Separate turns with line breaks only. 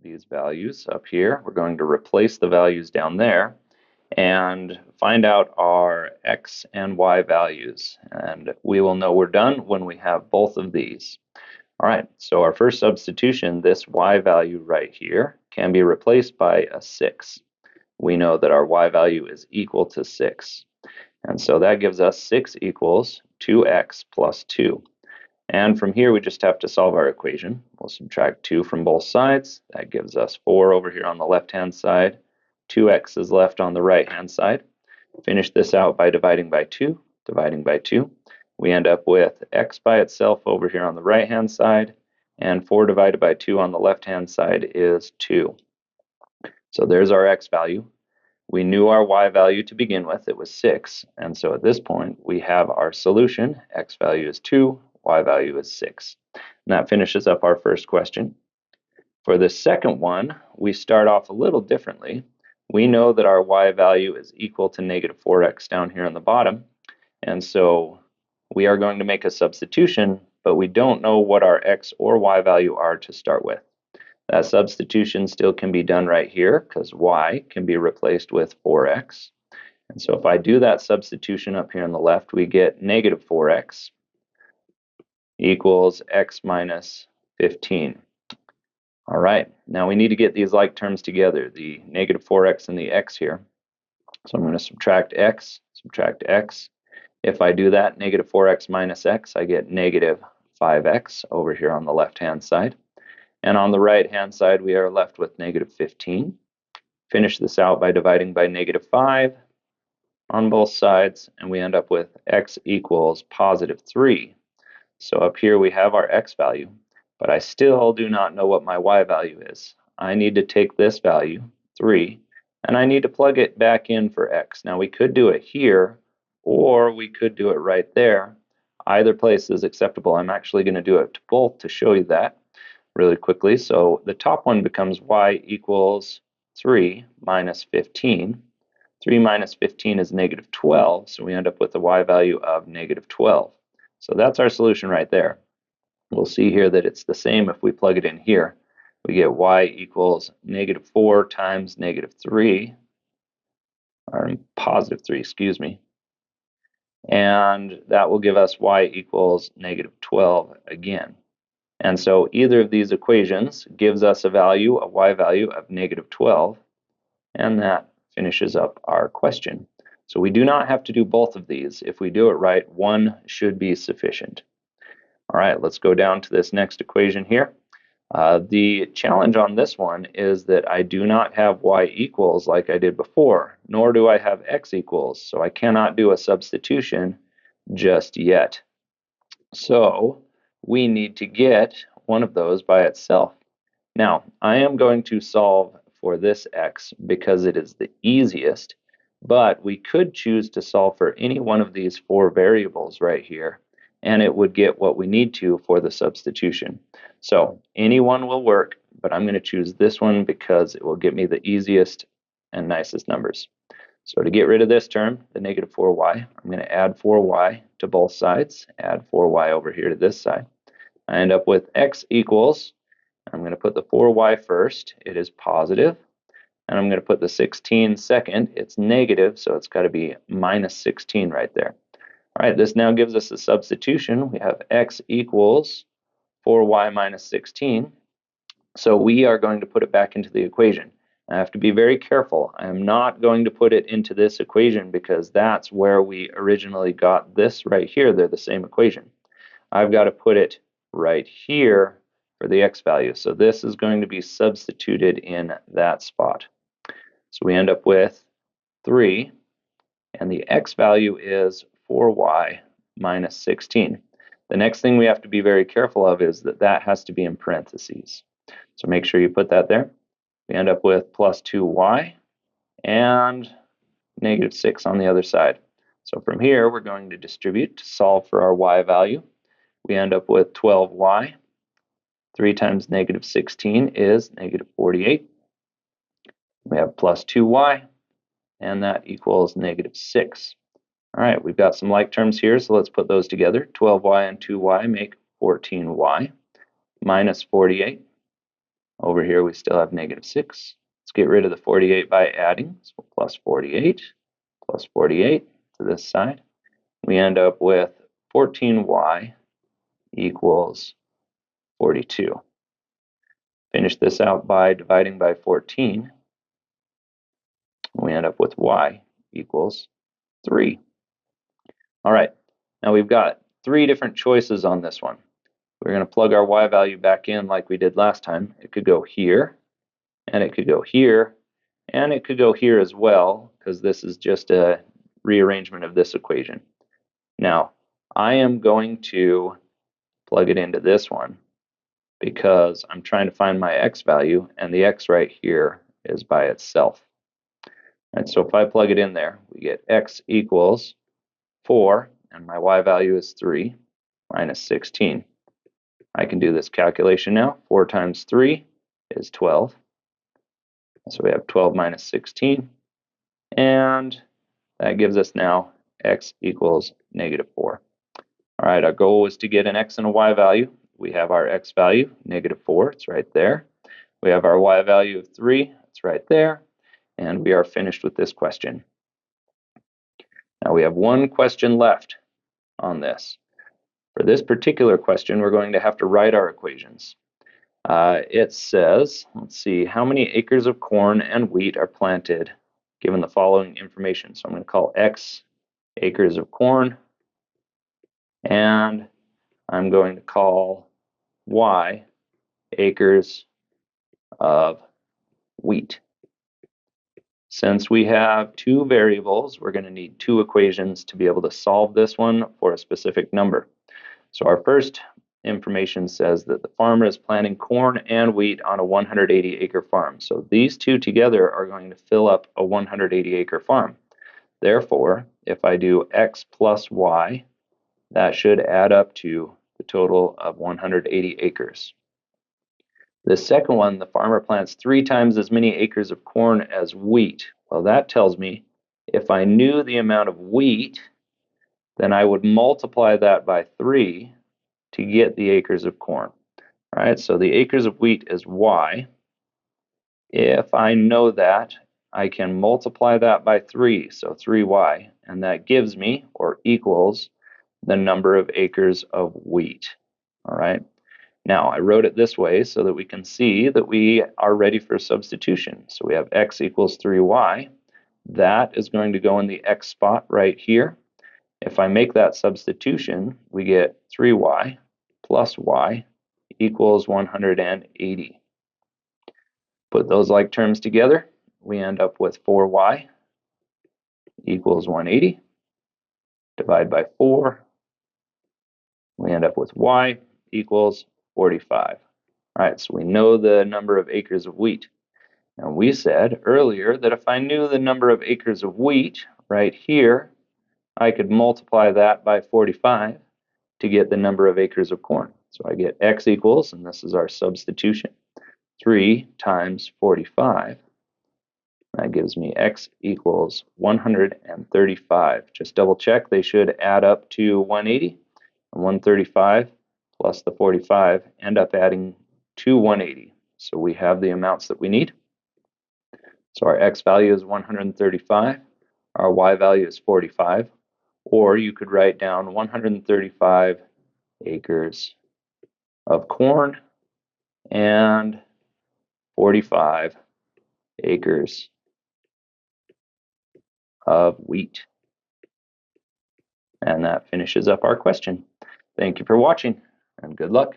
these values up here. We're going to replace the values down there and find out our x and y values. And we will know we're done when we have both of these. All right, so our first substitution, this y value right here, can be replaced by a 6. We know that our y value is equal to 6. And so that gives us 6 equals 2x plus 2. And from here, we just have to solve our equation. We'll subtract 2 from both sides. That gives us 4 over here on the left-hand side. 2x is left on the right-hand side. Finish this out by dividing by 2. Dividing by 2. We end up with x by itself over here on the right-hand side. And 4 divided by 2 on the left-hand side is 2. So there's our x value. We knew our y value to begin with. It was 6. And so at this point, we have our solution. X value is 2. Y value is 6. And that finishes up our first question. For the second one, we start off a little differently. We know that our y value is equal to negative 4x down here on the bottom. And so we are going to make a substitution, but we don't know what our x or y value are to start with. That substitution still can be done right here because y can be replaced with 4x. And so if I do that substitution up here on the left, we get negative 4x equals x minus 15. All right, now we need to get these like terms together, the negative 4x and the x here. So I'm going to subtract x. If I do that, negative 4x minus x, I get negative 5x over here on the left-hand side. And on the right-hand side, we are left with negative 15. Finish this out by dividing by negative 5 on both sides, and we end up with x equals positive 3. So up here we have our x value, but I still do not know what my y value is. I need to take this value, 3, and I need to plug it back in for x. Now we could do it here, or we could do it right there. Either place is acceptable. I'm actually going to do it to both to show you that really quickly. So the top one becomes y equals 3 minus 15. 3 minus 15 is negative 12, so we end up with a y value of negative 12. So that's our solution right there. We'll see here that it's the same if we plug it in here. We get y equals negative 4 times negative 3, or positive 3, excuse me. And that will give us y equals negative 12 again. And so either of these equations gives us a value, a y value of negative 12, and that finishes up our question. So we do not have to do both of these. If we do it right, one should be sufficient. All right, let's go down to this next equation here. The challenge on this one is that I do not have y equals like I did before, nor do I have x equals, so I cannot do a substitution just yet. So we need to get one of those by itself. Now, I am going to solve for this x because it is the easiest, but we could choose to solve for any one of these 4 variables right here, and it would get what we need to for the substitution. So any one will work, but I'm going to choose this one because it will get me the easiest and nicest numbers. So to get rid of this term, the negative 4y, I'm going to add 4y to both sides, add 4y over here to this side. I end up with x equals, I'm going to put the 4y first, it is positive, and I'm going to put the 16 second, it's negative, so it's got to be minus 16 right there. All right, this now gives us a substitution. We have x equals 4y minus 16, so we are going to put it back into the equation. I have to be very careful. I am not going to put it into this equation because that's where we originally got this right here. They're the same equation. I've got to put it right here for the x value. So this is going to be substituted in that spot. So we end up with 3, and the x value is 4y minus 16. The next thing we have to be very careful of is that that has to be in parentheses. So make sure you put that there. We end up with plus 2y and negative 6 on the other side. So from here, we're going to distribute to solve for our y value. We end up with 12y. 3 times negative 16 is negative 48. We have plus 2y, and that equals negative 6. All right, we've got some like terms here, so let's put those together. 12y and 2y make 14y minus 48. Over here we still have negative 6. Let's get rid of the 48 by adding. So plus 48 plus 48 to this side. We end up with 14y equals 42. Finish this out by dividing by 14. We end up with y equals 3. All right, now we've got 3 different choices on this one. We're going to plug our y value back in like we did last time. It could go here, and it could go here, and it could go here as well, because this is just a rearrangement of this equation. Now, I am going to plug it into this one because I'm trying to find my x value, and the x right here is by itself. And so if I plug it in there, we get x equals 4, and my y value is 3, minus 16. I can do this calculation now. 4 times 3 is 12. So we have 12 minus 16. And that gives us now x equals negative 4. All right, our goal was to get an x and a y value. We have our x value, negative 4. It's right there. We have our y value of 3. It's right there. And we are finished with this question. Now we have one question left on this. For this particular question, we're going to have to write our equations. It says, let's see, how many acres of corn and wheat are planted given the following information. So I'm going to call x acres of corn, and I'm going to call y acres of wheat. Since we have 2 variables, we're going to need 2 equations to be able to solve this one for a specific number. So our first information says that the farmer is planting corn and wheat on a 180-acre farm. So these 2 together are going to fill up a 180-acre farm. Therefore, if I do x plus y, that should add up to the total of 180 acres. The second one, the farmer plants 3 times as many acres of corn as wheat. Well, that tells me if I knew the amount of wheat, then I would multiply that by 3 to get the acres of corn. All right, so the acres of wheat is y. If I know that, I can multiply that by 3, so 3y, and that gives me, or equals, the number of acres of wheat. All right. Now, I wrote it this way so that we can see that we are ready for substitution. So we have x equals 3y. That is going to go in the x spot right here. If I make that substitution, we get 3y plus y equals 180. Put those like terms together, we end up with 4y equals 180. Divide by 4, we end up with y equals 45. All right, so we know the number of acres of wheat. Now we said earlier that if I knew the number of acres of wheat right here, I could multiply that by 45 to get the number of acres of corn. So I get x equals, and this is our substitution, 3 times 45. That gives me x equals 135. Just double check, they should add up to 180. And 135 plus the 45 end up adding to 180. So we have the amounts that we need. So our x value is 135. Our y value is 45. Or you could write down 135 acres of corn and 45 acres of wheat. And that finishes up our question. Thank you for watching, and good luck.